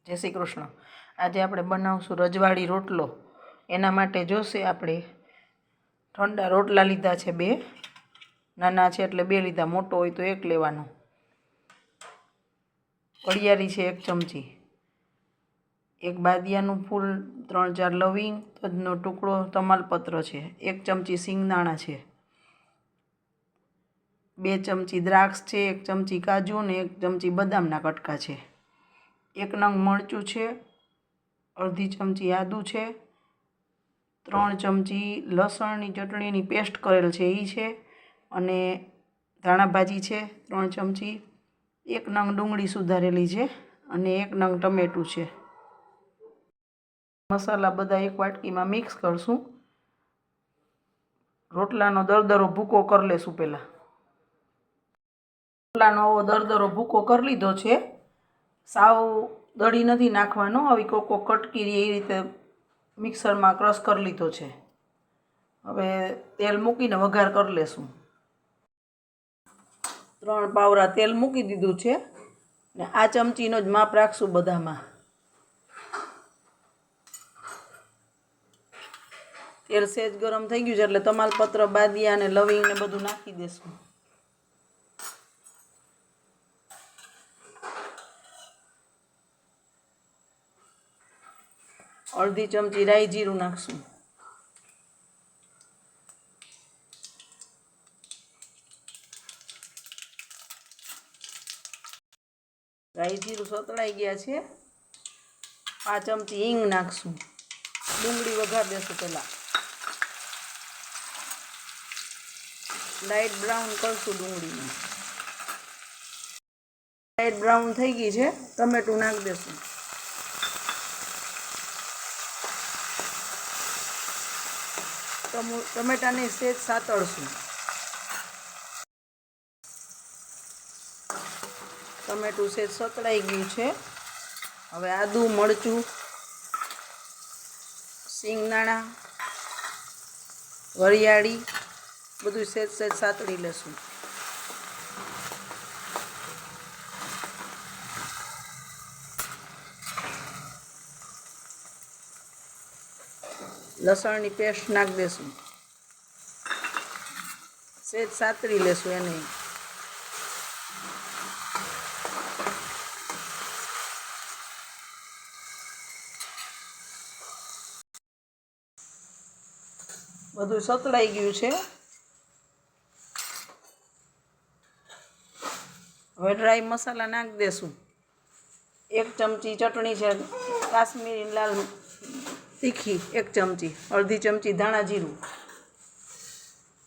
જય શ્રી કૃષ્ણ। આજે આપણે બનાવશું રજવાડી રોટલો। એના માટે જોશે આપણે ઠંડા રોટલા લીધા છે, 2 નાના છે એટલે 2 લીધા, મોટો હોય તો 1 લેવાનો। વરિયાળી છે 1 ચમચી, 1 બાદિયાનું ફૂલ, 3-4 લવિંગ, તજનો ટુકડો, તમાલપત્ર છે, 1 ચમચી સિંગદાણા છે, 2 ચમચી દ્રાક્ષ છે, 1 ચમચી કાજુ અને 1 ચમચી બદામના કટકા છે, 1 નંગ મરચું છે, અડધી ચમચી આદું છે, 3 ચમચી લસણની ચટણીની પેસ્ટ કરેલ છે એ છે, અને ધાણા ભાજી છે 3 ચમચી, 1 નંગ ડુંગળી સુધારેલી છે, અને 1 નંગ ટમેટું છે। મસાલા બધા એક વાટકીમાં મિક્સ કરશું। રોટલાનો દરદરો ભૂકો કરી લેશું। પહેલાં રોટલાનો આવો દરદરો ભૂકો કરી લીધો છે। સાવ દળી નથી નાખવાનો, આવી કોકો કટકી એ રીતે મિક્સરમાં ક્રશ કરી લીધો છે। હવે તેલ મૂકીને વઘાર કરી લેશું। 3 પાવરા તેલ મૂકી દીધું છે, ને આ ચમચીનો જ માપ રાખશું બધામાં। તેલ સેજ ગરમ થઈ ગયું છે એટલે તમાલપત્ર, બાદિયા અને લવિંગ ને બધું નાખી દેશું। અડધી ચમચી રાઈ જીરું નાખશું। રાઈ જીરું સતળાઈ ગયા છે। 5 ચમચી હિંગ નાખશું। ડુંગળી વઘાર દેશું। પહેલાં લાઇટ બ્રાઉન કરશું ડુંગળીને। લાઇટ બ્રાઉન થઈ ગઈ છે, ટમેટું નાખી દેશું। ટમેટાને સેજ સાતળશું। ટમેટું સેજ સતળાઈ ગયું છે। હવે આદુ, મરચું, સિંગદાણા, વરિયાળી બધું સેજ સેજ સાતળી લેશું। લસણની પેસ્ટ નાખી દેશું। સેજ સાતળી લેશું એને। બધું સતળાઈ ગયું છે। હવે ડ્રાય મસાલા નાખી દેશું। 1 ચમચી ચટણી છે કાશ્મીરી લાલ તીખી, 1 ચમચી, અડધી ચમચી ધાણા જીરું,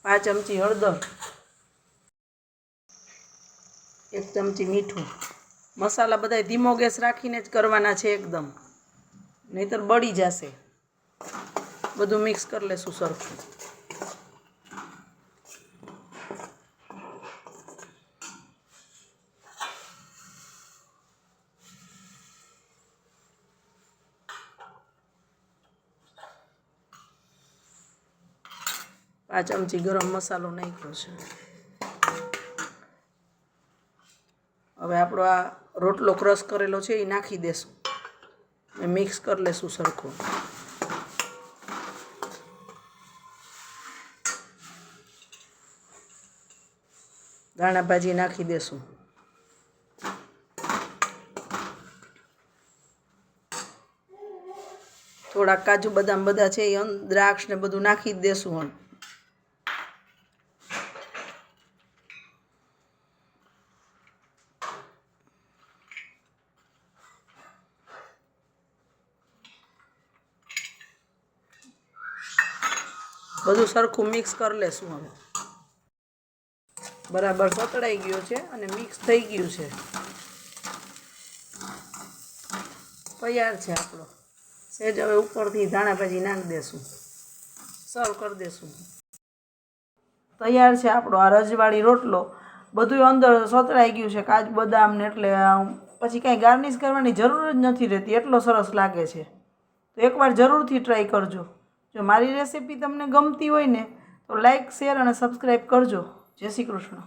5 ચમચી હળદર, 1 ચમચી મીઠું। મસાલા બધા ધીમો ગેસ રાખીને જ કરવાના છે એકદમ, નહીતર બળી જશે। બધું મિક્સ કરી લેશું સરખું। આ ચમચી ગરમ મસાલો નાખ્યો છે। હવે આપણો આ રોટલો ક્રશ કરેલો છે એ નાખી દેશું, મિક્સ કરી લેશું સરખું। ધાણા ભાજી નાખી દેશું। થોડાક કાજુ બદામ બધા છે એ દ્રાક્ષ ને બધું નાખી જ દેશું। બધું સરખું મિક્સ કરી લેશું। હવે બરાબર સતળાઈ ગયો છે અને મિક્સ થઈ ગયું છે, તૈયાર છે આપણો। સેજ હવે ઉપરથી ધાણા ભાજી નાખી દેશું, સર્વ કરી દેશું। તૈયાર છે આપણો આ રજવાડી રોટલો। બધું અંદર સતળાઈ ગયું છે, કાજુ બદામ ને, એટલે પછી કાંઈ ગાર્નિશ કરવાની જરૂર જ નથી રહેતી, એટલો સરસ લાગે છે। તો એકવાર જરૂરથી ટ્રાય કરજો। જો મારી રેસિપી તમને ગમતી હોય ને તો લાઈક, શેર અને સબસ્ક્રાઈબ કરજો। જય શ્રી કૃષ્ણ।